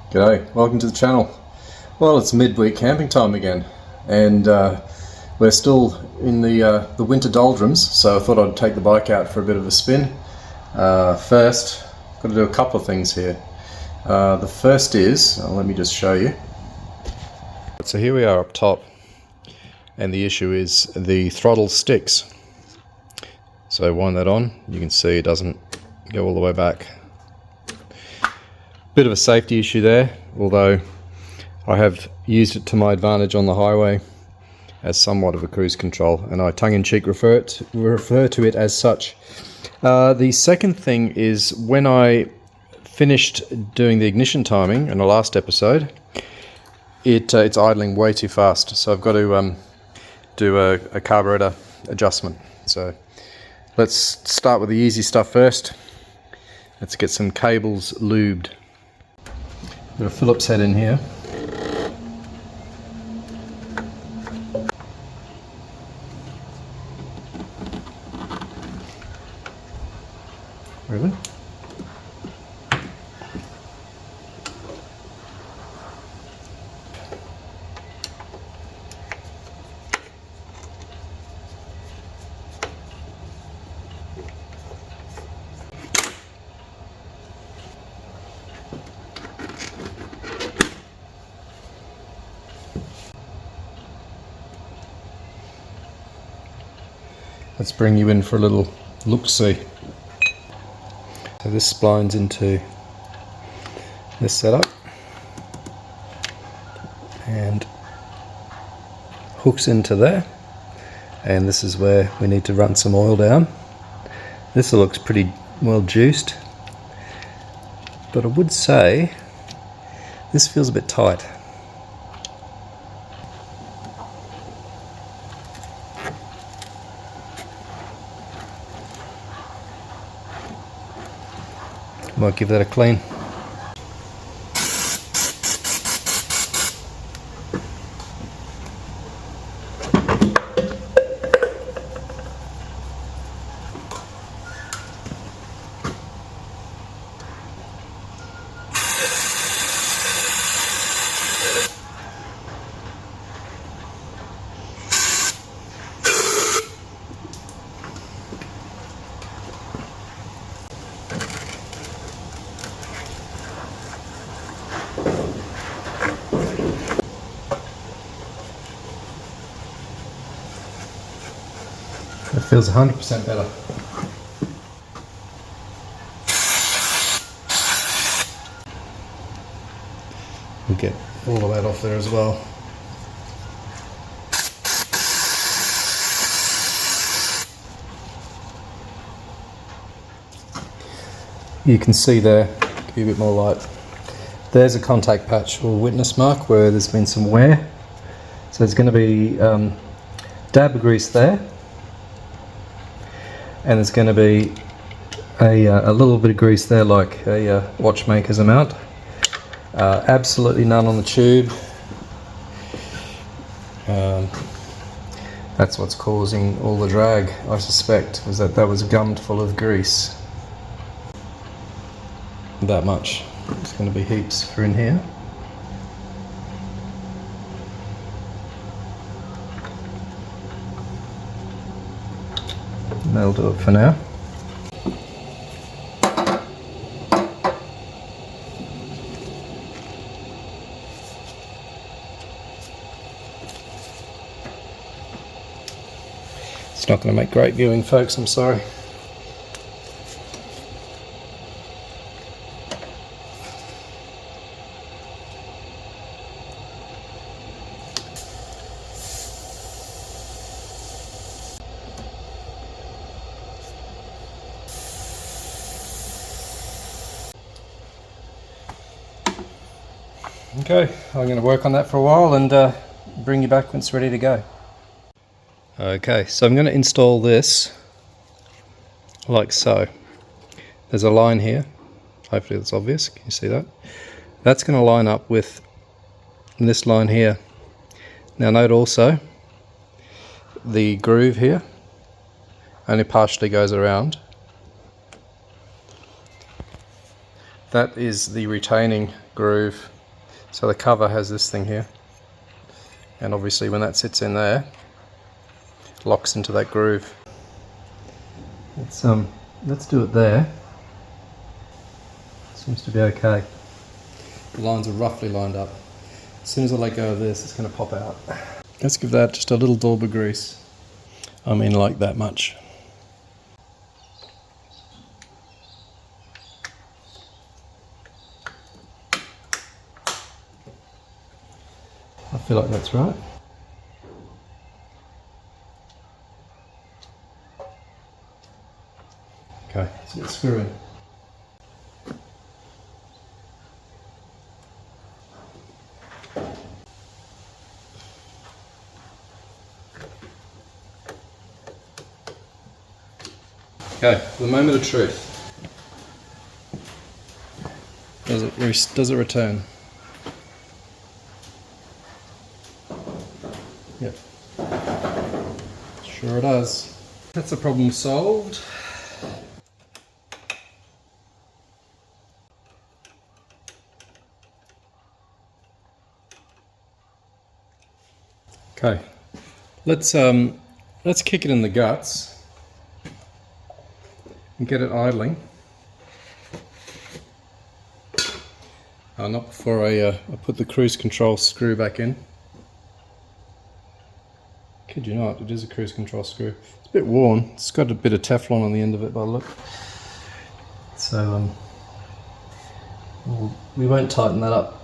G'day, welcome to the channel. Well, it's midweek camping time again, and we're still in the winter doldrums, so I thought I'd take the bike out for a bit of a spin. First, got to do a couple of things here. The first is, let me just show you. So here we are up top, and the issue is the throttle sticks. So wind that on, you can see it doesn't go all the way back. Bit of a safety issue there, although I have used it to my advantage on the highway as somewhat of a cruise control, and I tongue-in-cheek refer to it as such. The second thing is, when I finished doing the ignition timing in the last episode, it's idling way too fast, so I've got to do a carburetor adjustment. So let's start with the easy stuff first. Let's get some cables lubed. Got a Phillips head in here. Really? Let's bring you in for a little look-see. So this splines into this setup and hooks into there, and this is where we need to run some oil down. This looks pretty well juiced, but I would say this feels a bit tight. Might give that a clean. It feels 100% better. We'll get all the weight off there as well. You can see there, give you a bit more light. There's a contact patch or witness mark where there's been some wear. So there's going to be dab of grease there. And there's going to be a little bit of grease there, like a watchmaker's amount. Absolutely none on the tube. That's what's causing all the drag, I suspect, was that was gummed full of grease. That much. There's going to be heaps for in here. That'll do it for now. It's not going to make great viewing, folks, I'm sorry. Okay, I'm going to work on that for a while and bring you back when it's ready to go. Okay, so I'm going to install this like so. There's a line here, hopefully that's obvious, can you see that? That's going to line up with this line here. Now note also, the groove here only partially goes around. That is the retaining groove So the cover has this thing here, and obviously when that sits in there, it locks into that groove. Let's do it there. Seems to be okay. The lines are roughly lined up. As soon as I let go of this, it's going to pop out. Let's give that just a little daub of grease. I mean, like that much. I feel like that's right. Okay, let's get screwing. Okay, the moment of truth. Does it return? Yep. Sure it does. That's a problem solved. Okay, let's kick it in the guts and get it idling. Not before I put the cruise control screw back in. Kid you not, it is a cruise control screw. It's a bit worn. It's got a bit of Teflon on the end of it by the look. So we won't tighten that up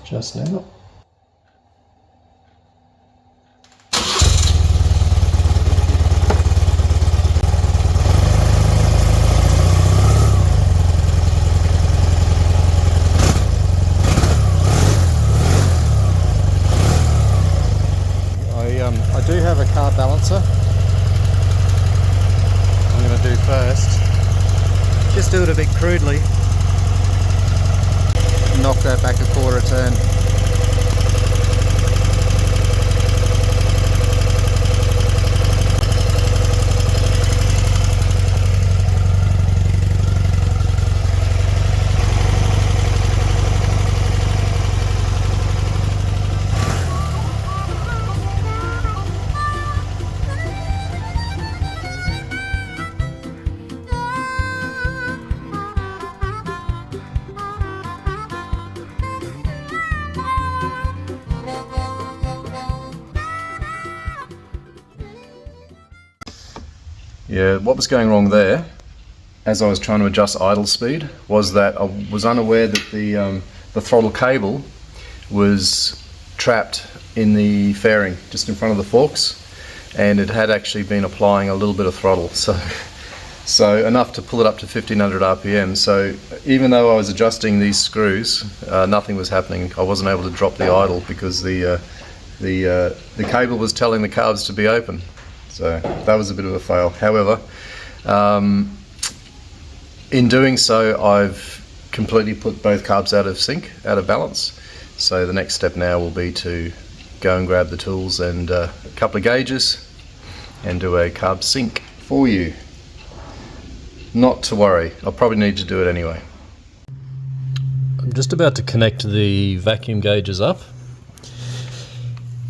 just now. I do have a carb balancer. I'm going to do first. Just do it a bit crudely. Knock that back a quarter turn. Yeah, what was going wrong there, as I was trying to adjust idle speed, was that I was unaware that the throttle cable was trapped in the fairing just in front of the forks, and it had actually been applying a little bit of throttle, so enough to pull it up to 1500 RPM. So even though I was adjusting these screws, nothing was happening. I wasn't able to drop the idle because the cable was telling the carbs to be open. So that was a bit of a fail. However, in doing so, I've completely put both carbs out of sync, out of balance. So the next step now will be to go and grab the tools and a couple of gauges and do a carb sync for you. Not to worry, I'll probably need to do it anyway. I'm just about to connect the vacuum gauges up.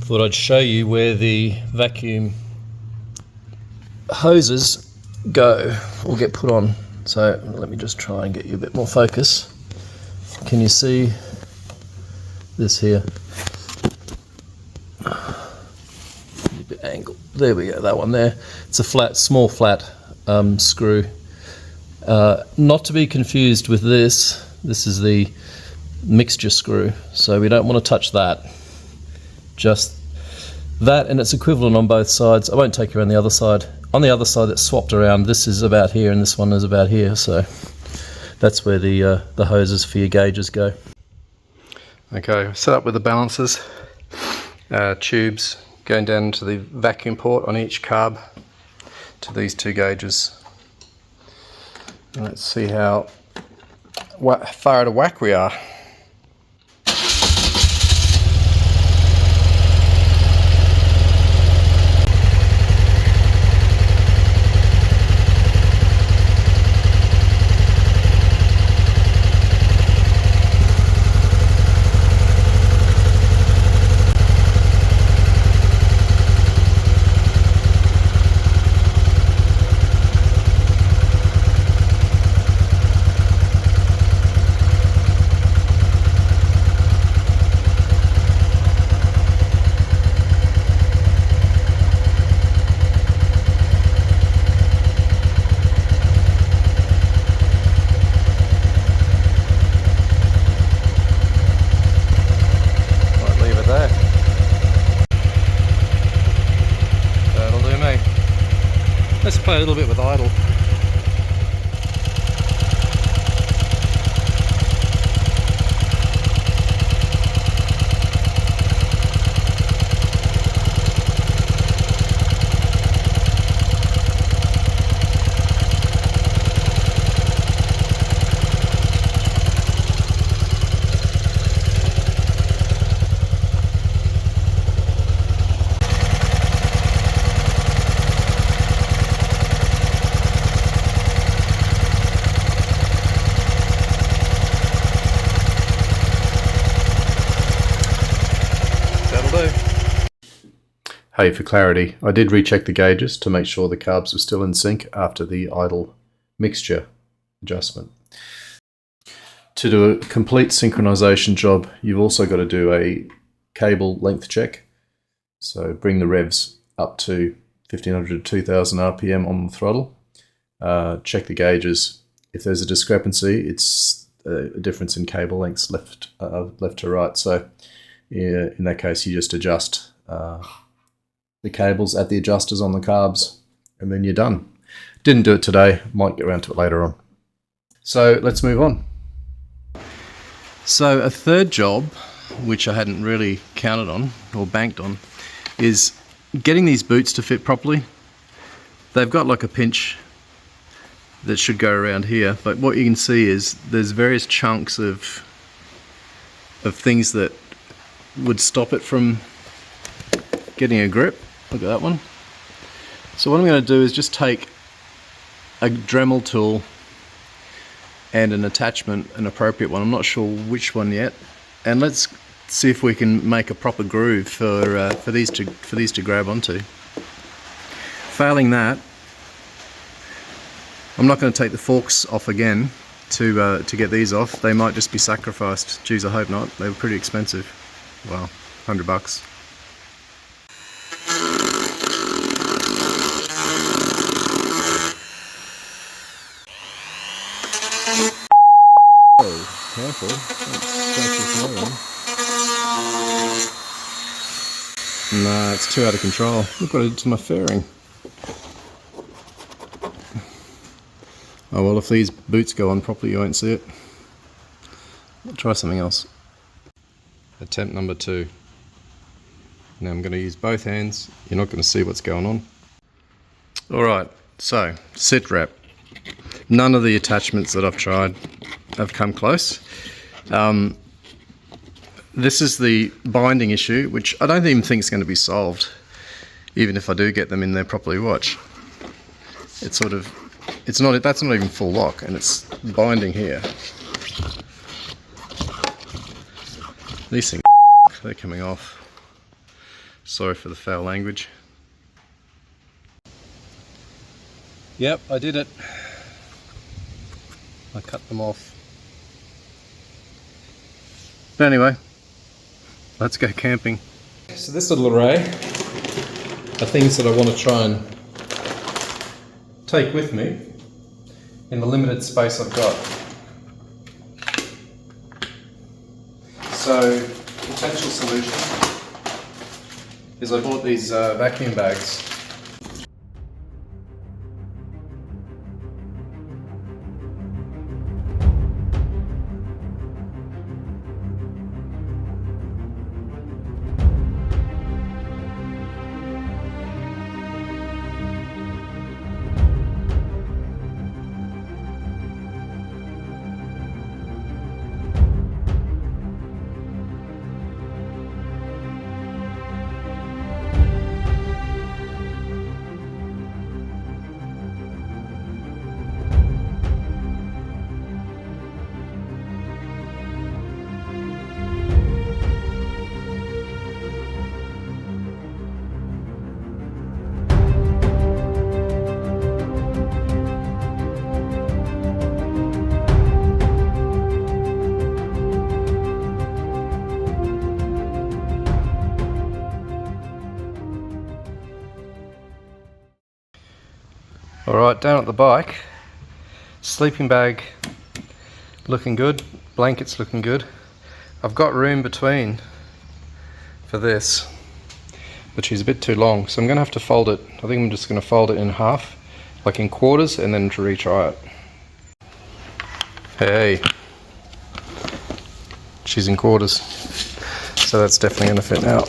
Thought I'd show you where the vacuum hoses go or get put on. So let me just try and get you a bit more focus. Can you see this here? A bit angled. There we go, that one there. It's a flat, small flat screw. Not to be confused with this. This is the mixture screw, so we don't want to touch that. Just that and its equivalent on both sides. I won't take you around the other side. On the other side it's swapped around. This is about here and this one is about here, so that's where the hoses for your gauges go. Okay, set up with the balancers, tubes going down into the vacuum port on each carb to these two gauges. And let's see how far out of whack we are. play a little bit with idle. Hey, for clarity, I did recheck the gauges to make sure the carbs were still in sync after the idle mixture adjustment. To do a complete synchronization job, you've also got to do a cable length check. So bring the revs up to 1500 to 2000 RPM on the throttle. Check the gauges. If there's a discrepancy, it's a difference in cable lengths left to right. So yeah, in that case, you just adjust the cables at the adjusters on the carbs, and then you're done. Didn't do it today, might get around to it later on. So let's move on. So a third job, which I hadn't really counted on or banked on, is getting these boots to fit properly. They've got like a pinch that should go around here, but what you can see is there's various chunks of things that would stop it from getting a grip. Look at that one. So what I'm going to do is just take a Dremel tool and an attachment, an appropriate one. I'm not sure which one yet, and let's see if we can make a proper groove for these to grab onto. Failing that, I'm not going to take the forks off again to get these off. They might just be sacrificed. Geez, I hope not. They were pretty expensive. Wow, $100. Oh, careful. Nah, it's too out of control. Look what I did to my fairing. Oh well, if these boots go on properly, you won't see it. I'll try something else. Attempt number 2. Now I'm going to use both hands. You're not going to see what's going on. Alright, so sit rep. None of the attachments that I've tried have come close. This is the binding issue, which I don't even think is going to be solved, even if I do get them in there properly. Watch. It's sort of, it's not, that's not even full lock, and it's binding here. These things, they're coming off. Sorry for the foul language. Yep, I did it. I cut them off. But anyway, let's go camping. So this little array are things that I want to try and take with me in the limited space I've got. So, potential solution is I bought these vacuum bags. Alright, down at the bike, sleeping bag looking good, blankets looking good. I've got room between for this, but she's a bit too long, so I'm going to have to fold it. I think I'm just going to fold it in half like in quarters, and then to retry it. Hey, she's in quarters, so that's definitely going to fit now.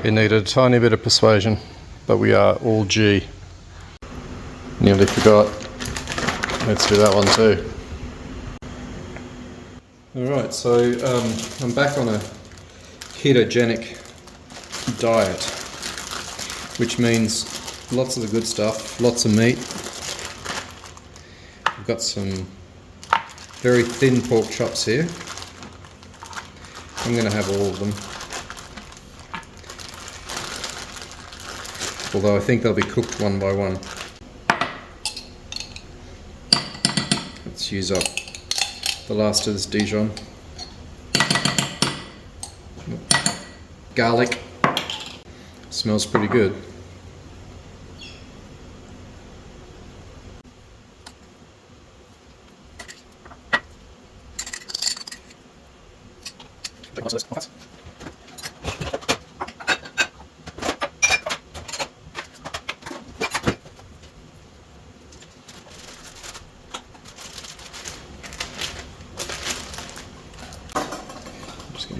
We needed a tiny bit of persuasion, but we are all G. Nearly forgot. Let's do that one too. Alright, so I'm back on a ketogenic diet, which means lots of the good stuff, lots of meat. I've got some very thin pork chops here. I'm going to have all of them. Although I think they'll be cooked one by one. Let's use up the last of this Dijon. Garlic. Smells pretty good.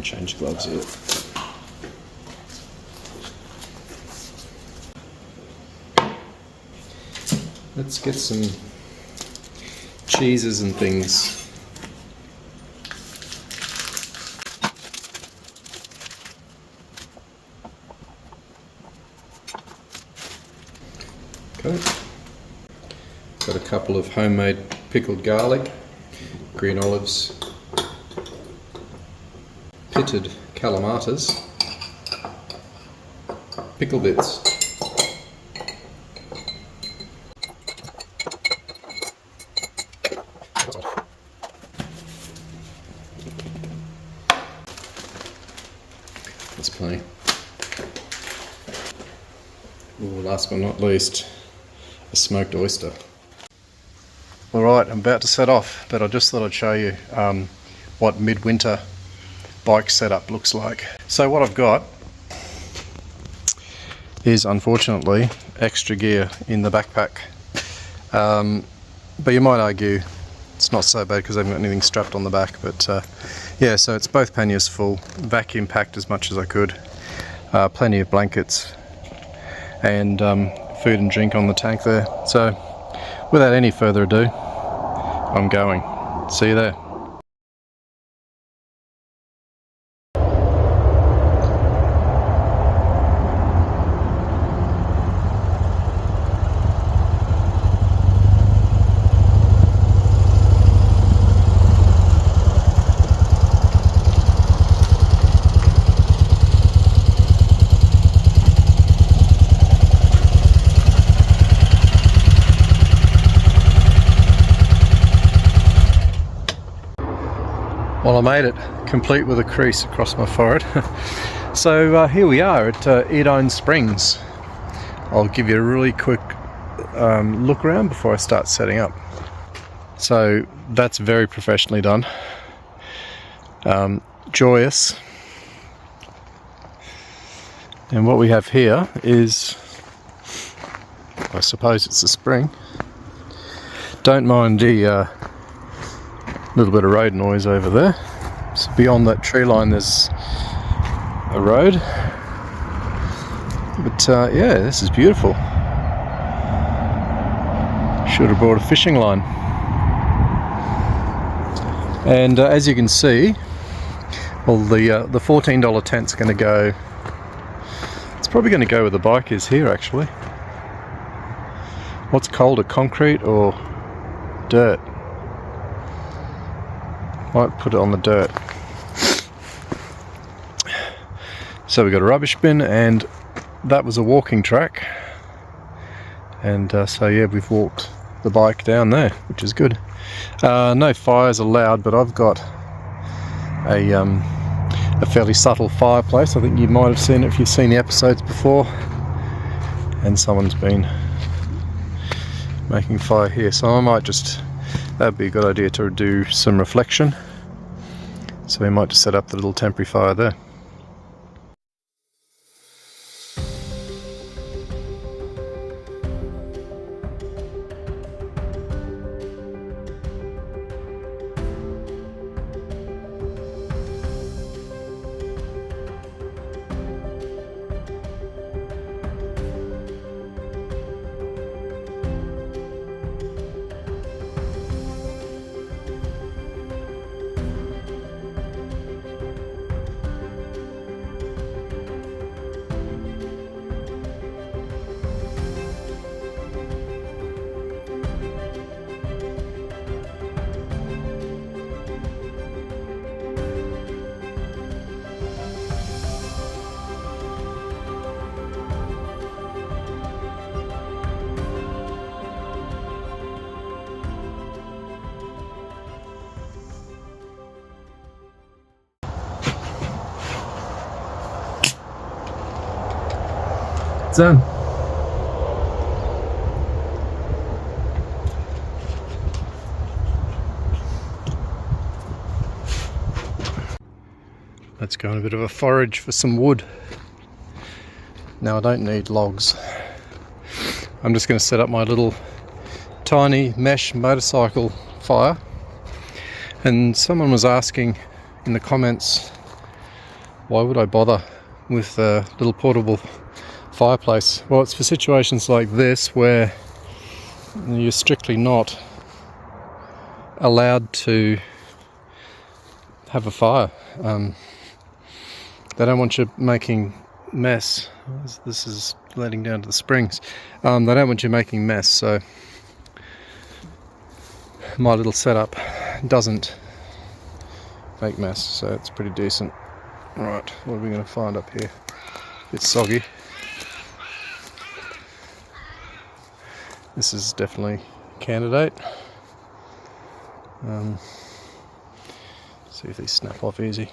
Change gloves here. Let's get some cheeses and things. Okay. Got a couple of homemade pickled garlic, green olives, pitted calamaters, pickle bits, that's plenty. Ooh, last but not least, a smoked oyster. Alright, I'm about to set off, but I just thought I'd show you what midwinter bike setup looks like. So what I've got is unfortunately extra gear in the backpack, but you might argue it's not so bad because I haven't got anything strapped on the back, but yeah, so it's both panniers full, vacuum packed as much as I could, plenty of blankets and food and drink on the tank there. So without any further ado, I'm going. See you there. Well, I made it, complete with a crease across my forehead. So here we are at Edine Springs. I'll give you a really quick look around before I start setting up. So that's very professionally done. Joyous. And what we have here is, I suppose it's a spring. Don't mind the little bit of road noise over there. So beyond that tree line there's a road, but yeah, this is beautiful. Should have brought a fishing line. And as you can see, well, the $14 tent's going to go, it's probably going to go where the bike is here actually. What's colder, concrete or dirt? Might put it on the dirt. So we got a rubbish bin, and that was a walking track, and so yeah, we've walked the bike down there, which is good. No fires allowed, but I've got a fairly subtle fireplace. I think you might have seen it if you've seen the episodes before, and someone's been making fire here, so I might just, that'd be a good idea to do some reflection. So we might just set up the little temporary fire there. then. Let's go on a bit of a forage for some wood. Now I don't need logs. I'm just going to set up my little tiny mesh motorcycle fire. And someone was asking in the comments, why would I bother with a little portable fireplace? Well, it's for situations like this where you're strictly not allowed to have a fire. They don't want you making mess. This is leading down to the springs. They don't want you making mess, so my little setup doesn't make mess, so it's pretty decent. Right, what are we going to find up here? It's soggy. This is definitely a candidate. See if these snap off easy.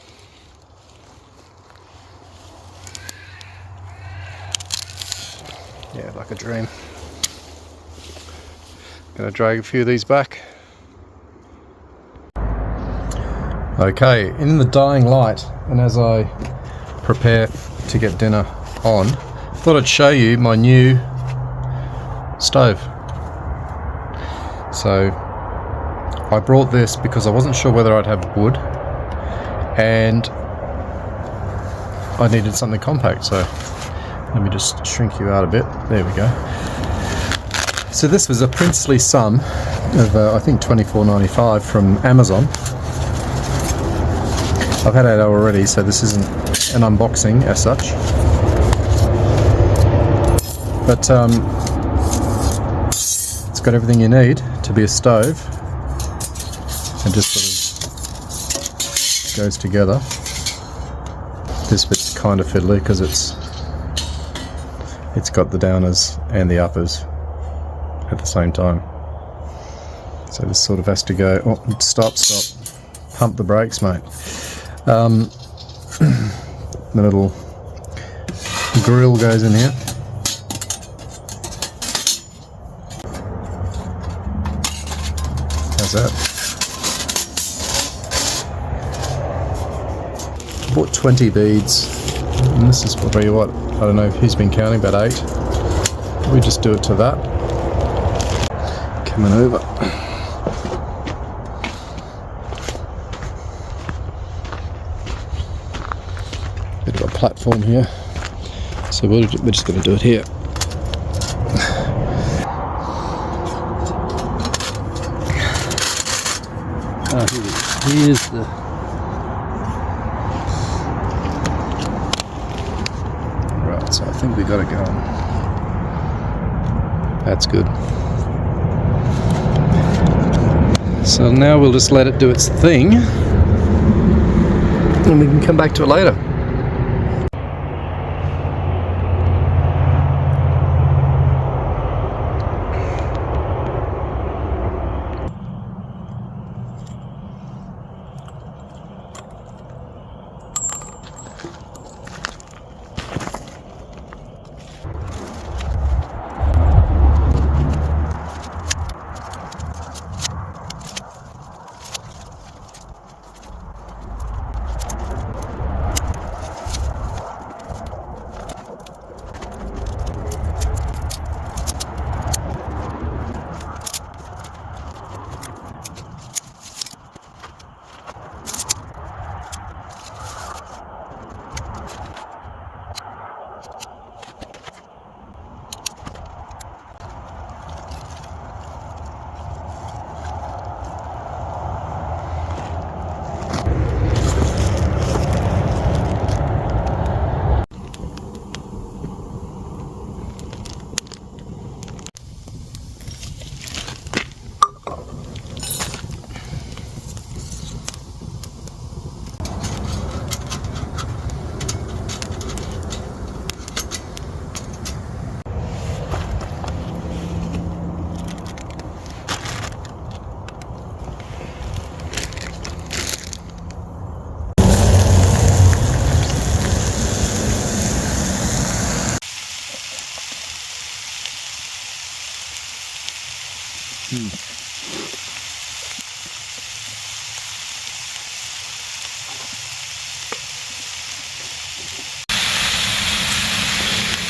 Yeah, like a dream. Gonna drag a few of these back. Okay, in the dying light, and as I prepare to get dinner on, I thought I'd show you my new stove. So I brought this because I wasn't sure whether I'd have wood, and I needed something compact, so let me just shrink you out a bit. There we go. So this was a princely sum of I think $24.95 from Amazon. I've had it already, so this isn't an unboxing as such. But it's got everything you need to be a stove, and just sort of goes together. This bit's kind of fiddly because it's got the downers and the uppers at the same time. So this sort of has to go, oh, stop, pump the brakes, mate. The little grill goes in here. How's that? Bought 20 beads, and this is probably what, I don't know, he's been counting, about 8. We just do it to that. Coming over. Bit of a platform here, so we're just going to do it here. Here's the right. So I think we got it going. That's good. So now we'll just let it do its thing, and we can come back to it later.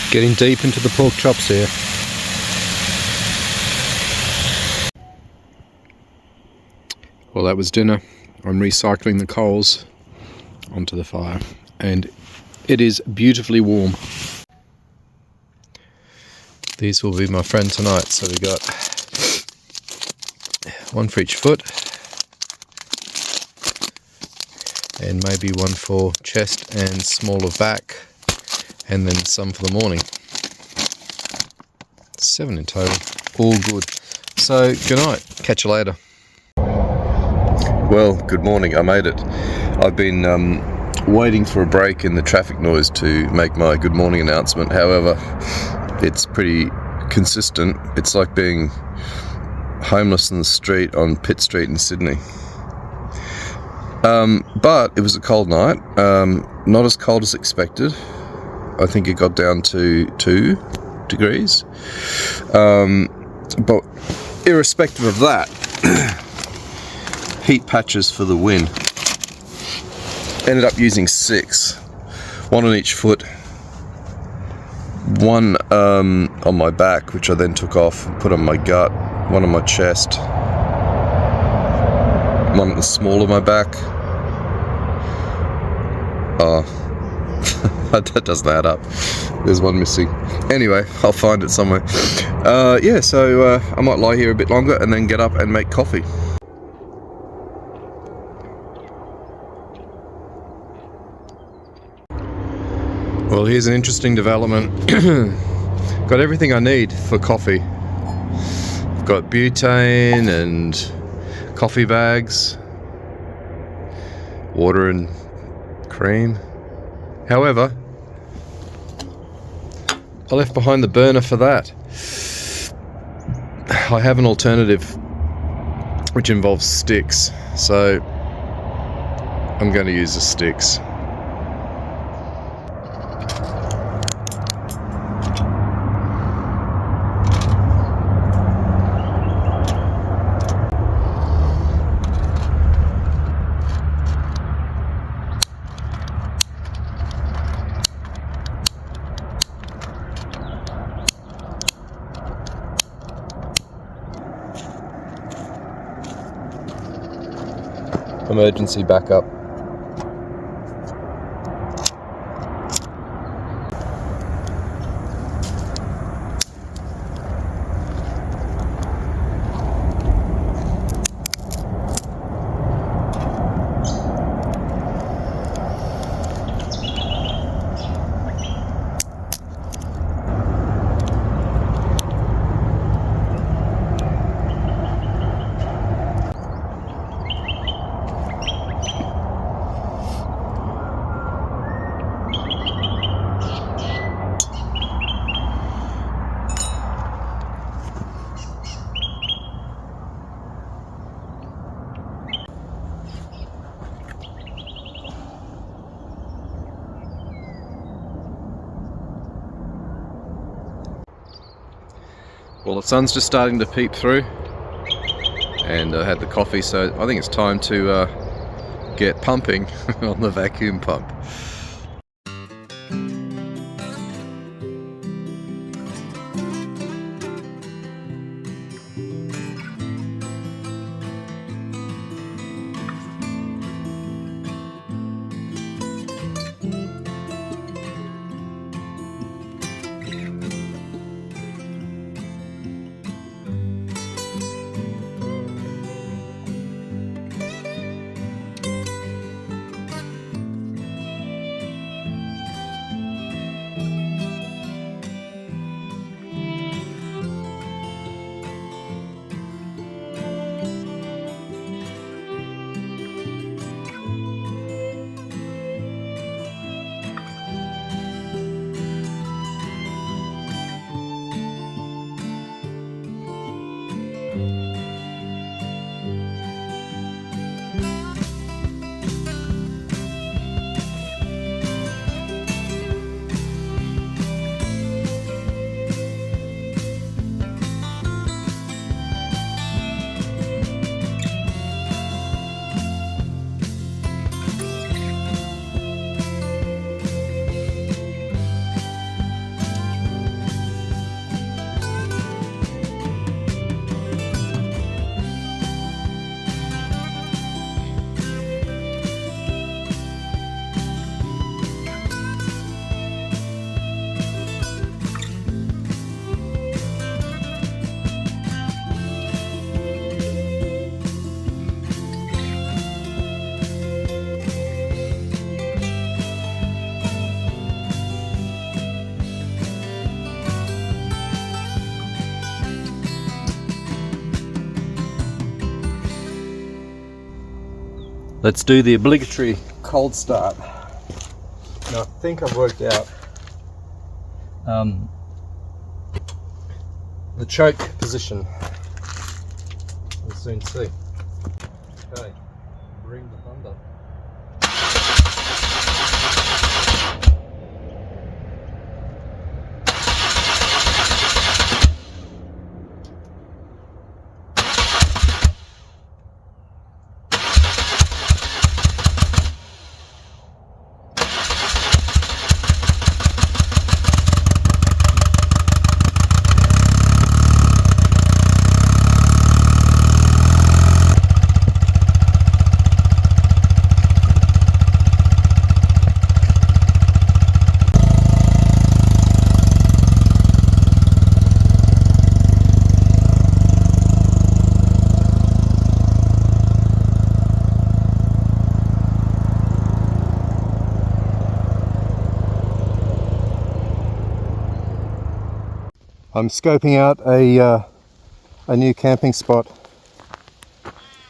Getting deep into the pork chops here. Well, that was dinner. I'm recycling the coals onto the fire, and it is beautifully warm. These will be my friend tonight, so we got one for each foot, and maybe one for chest and smaller back, and then some for the morning. 7 in total, all good. So good night, catch you later. Well, good morning, I made it. I've been waiting for a break in the traffic noise to make my good morning announcement. However, it's pretty consistent. It's like being homeless in the street on Pitt Street in Sydney. But it was a cold night, not as cold as expected. I think it got down to 2 degrees. But irrespective of that, heat patches for the win. Ended up using 6, 1 on each foot, 1 on my back, which I then took off and put on my gut, 1 on my chest, 1 at the small of my back. That doesn't add up. There's 1 missing. Anyway, I'll find it somewhere. Yeah, so I might lie here a bit longer and then get up and make coffee. Well, here's an interesting development. Got everything I need for coffee. I've got butane and coffee bags, water and cream. However, I left behind the burner for that. I have an alternative which involves sticks, so I'm going to use the sticks. Emergency backup. Well, the sun's just starting to peep through, and I had the coffee, so I think it's time to get pumping on the vacuum pump. Let's do the obligatory cold start. Now I think I've worked out the choke position. We'll soon see. Okay, bring the thunder. I'm scoping out a new camping spot.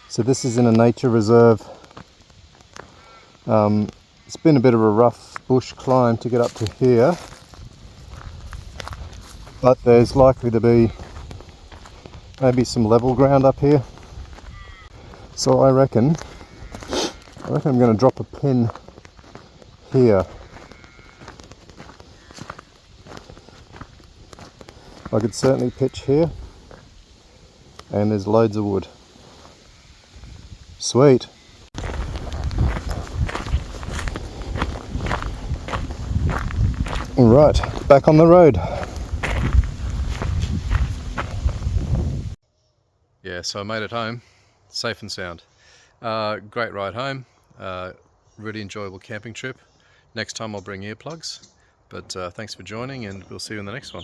So this is in a nature reserve. It's been a bit of a rough bush climb to get up to here, but there's likely to be maybe some level ground up here. So I reckon I'm going to drop a pin here. I could certainly pitch here, and there's loads of wood. Sweet. Right, back on the road. Yeah, so I made it home, safe and sound. Great ride home, really enjoyable camping trip. Next time I'll bring earplugs, but thanks for joining, and we'll see you in the next one.